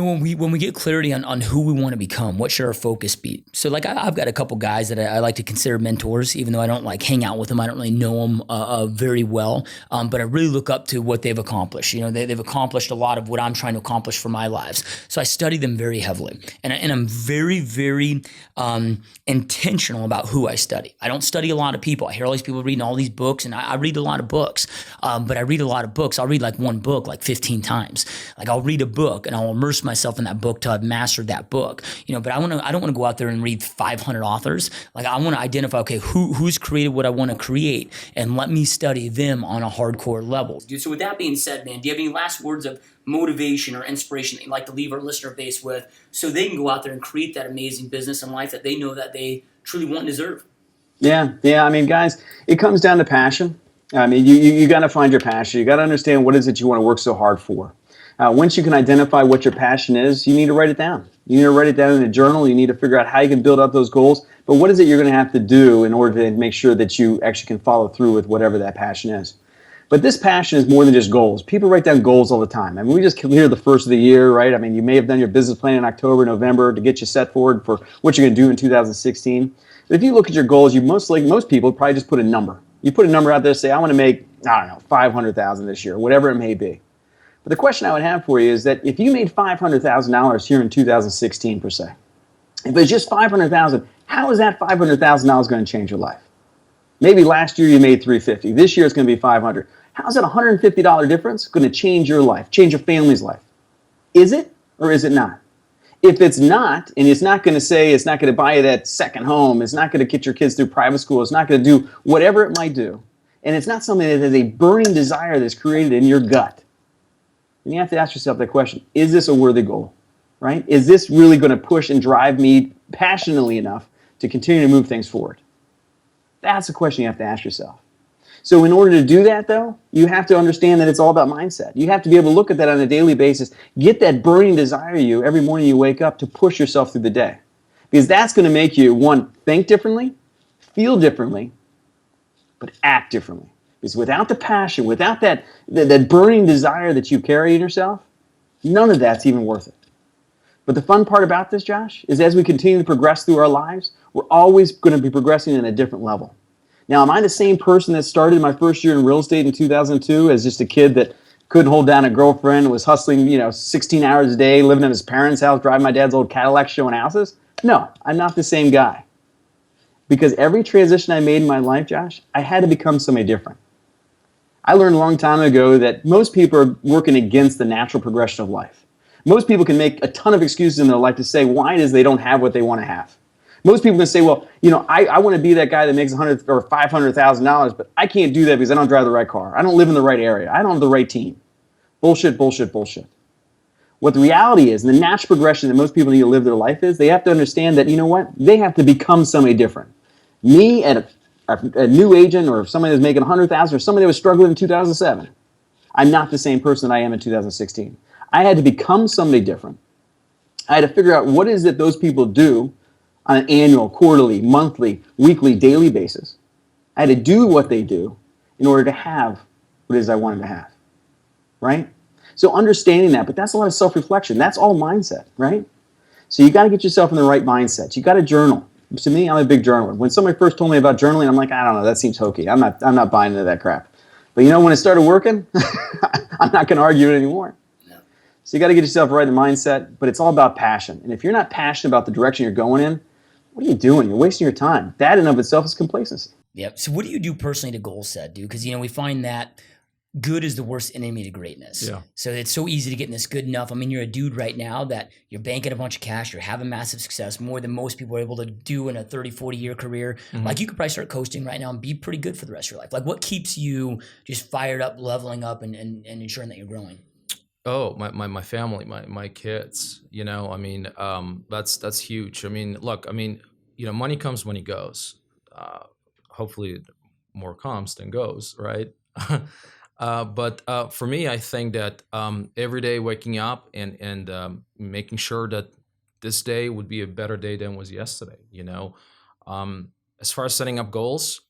When we get clarity on who we want to become, what should our focus be? So like I've got a couple guys that I like to consider mentors, even though I don't like hang out with them. I don't really know them very well, but I really look up to what they've accomplished. They've accomplished a lot of what I'm trying to accomplish for my lives. So I study them very heavily, and I'm very, very intentional about who I study. I don't study a lot of people. I hear all these people reading all these books, and I read a lot of books, but I read a lot of books. I'll read like one book like 15 times. Like I'll read a book and I'll immerse myself in that book till I've mastered that book. But I don't want to go out there and read 500 authors. Like I want to identify, okay, who's created what I want to create, and let me study them on a hardcore level. Dude, so with that being said, man, do you have any last words of motivation or inspiration that you'd like to leave our listener base with so they can go out there and create that amazing business and life that they know that they truly want and deserve? Yeah. I mean, guys, it comes down to passion. I mean, you got to find your passion. You got to understand what is it you want to work so hard for. Once you can identify what your passion is, you need to write it down. You need to write it down in a journal. You need to figure out how you can build up those goals. But what is it you're going to have to do in order to make sure that you actually can follow through with whatever that passion is? But this passion is more than just goals. People write down goals all the time. I mean, we just hear the first of the year, right? I mean, you may have done your business plan in October, November to get you set forward for what you're going to do in 2016. But if you look at your goals, most people probably just put a number. You put a number out there, say, I want to make, I don't know, $500,000 this year, whatever it may be. But the question I would have for you is that if you made $500,000 here in 2016 per se, if it's just $500,000, how is that $500,000 going to change your life? Maybe last year you made $350. This year it's going to be $500. How's that $150 difference going to change your life, change your family's life? Is it or is it not? If it's not, and it's not going to buy you that second home, it's not going to get your kids through private school, it's not going to do whatever it might do, and it's not something that has a burning desire that's created in your gut, then you have to ask yourself that question, is this a worthy goal, right? Is this really going to push and drive me passionately enough to continue to move things forward? That's the question you have to ask yourself. So in order to do that, though, you have to understand that it's all about mindset. You have to be able to look at that on a daily basis, get that burning desire in you every morning you wake up to push yourself through the day. Because that's going to make you, one, think differently, feel differently, but act differently. Because without the passion, without that burning desire that you carry in yourself, none of that's even worth it. But the fun part about this, Josh, is as we continue to progress through our lives, we're always going to be progressing at a different level. Now, am I the same person that started my first year in real estate in 2002 as just a kid that couldn't hold down a girlfriend, was hustling, 16 hours a day, living in his parents' house, driving my dad's old Cadillac, showing houses? No, I'm not the same guy. Because every transition I made in my life, Josh, I had to become somebody different. I learned a long time ago that most people are working against the natural progression of life. Most people can make a ton of excuses in their life to say why it is they don't have what they want to have. Most people can say, well, I want to be that guy that makes $100,000 or $500,000, but I can't do that because I don't drive the right car. I don't live in the right area. I don't have the right team. Bullshit, bullshit, bullshit. What the reality is, and the natural progression that most people need to live their life is, they have to understand that, they have to become somebody different. Me at a new agent, or somebody that's making $100,000, or somebody that was struggling in 2007, I'm not the same person that I am in 2016. I had to become somebody different. I had to figure out what is it those people do on an annual, quarterly, monthly, weekly, daily basis. I had to do what they do in order to have what it is I wanted to have, right? So understanding that, but that's a lot of self-reflection. That's all mindset, right? So you got to get yourself in the right mindset. You got to journal. To me, I'm a big journaler. When somebody first told me about journaling, I'm like, I don't know, that seems hokey. I'm not buying into that crap. But when it started working, I'm not going to argue it anymore. No. So you got to get yourself right in the mindset, but it's all about passion. And if you're not passionate about the direction you're going in, what are you doing? You're wasting your time. That in of itself is complacency. Yep. So what do you do personally to goal set, dude? Because, we find that good is the worst enemy to greatness. Yeah. So it's so easy to get in this good enough. I mean, you're a dude right now that you're banking a bunch of cash. You're having massive success, more than most people are able to do in a 30, 40-year career. Mm-hmm. Like you could probably start coasting right now and be pretty good for the rest of your life. Like what keeps you just fired up, leveling up and ensuring that you're growing? Oh, my family, my kids, that's huge. Look, money comes, money goes. Hopefully more comes than goes, right? But for me, I think that every day waking up and making sure that this day would be a better day than was yesterday, As far as setting up goals,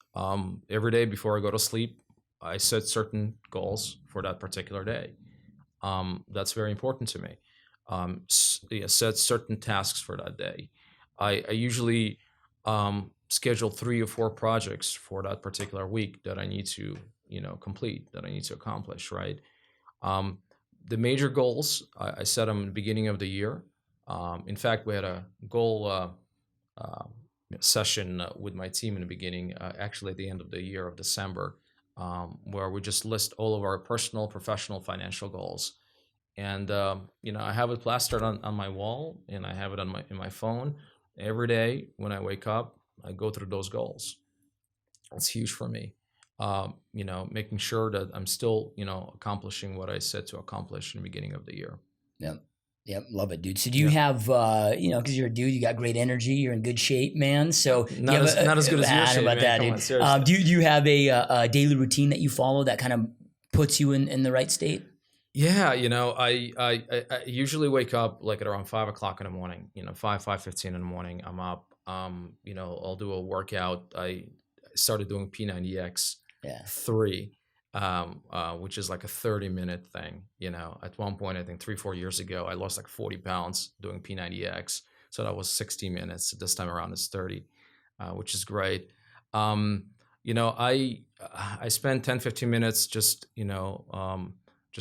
every day before I go to sleep, I set certain goals for that particular day. That's very important to me. set certain tasks for that day. I usually schedule 3 or 4 projects for that particular week that I need to, complete, that I need to accomplish, right? The major goals, I set them in the beginning of the year. In fact, we had a goal session with my team in the beginning, actually at the end of the year of December, where we just list all of our personal, professional, financial goals. And I have it plastered on my wall, and I have it in my phone. Every day when I wake up, I go through those goals. It's huge for me. Making sure that I'm still, accomplishing what I set to accomplish in the beginning of the year. Yep. Yep. Love it, dude. So do you have, because you're a dude, you got great energy, you're in good shape, man. So not as good as your shape, about man. that, Come on, dude. Do you have a daily routine that you follow that kind of puts you in the right state? Yeah, I usually wake up like at around 5 o'clock in the morning. 5:15 in the morning. I'm up. I'll do a workout. I started doing P90X 3, which is like a 30-minute thing. At one point, I think 3-4 years ago, I lost like 40 pounds doing P90X. So that was 60 minutes. This time around it's 30, which is great. I spend 10-15 minutes just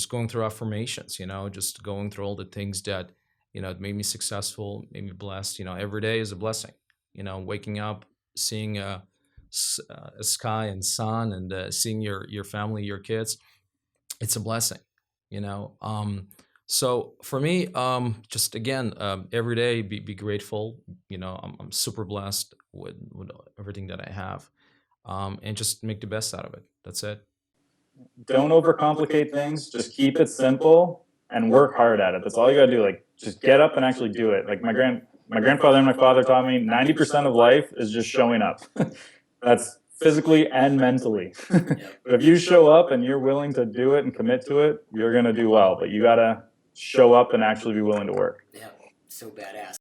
going through affirmations, just going through all the things that, made me successful, made me blessed. Every day is a blessing. Waking up, seeing a sky and sun, and seeing your family, your kids, it's a blessing. So for me, just again, every day be grateful. I'm super blessed with everything that I have, and just make the best out of it. That's it. Don't overcomplicate things. Just keep it simple and work hard at it. That's all you gotta do. Like, just get up and actually do it. Like my grandfather and my father taught me, 90% of life is just showing up. That's physically and mentally. But if you show up and you're willing to do it and commit to it, you're gonna do well. But you gotta show up and actually be willing to work. Yeah, so badass.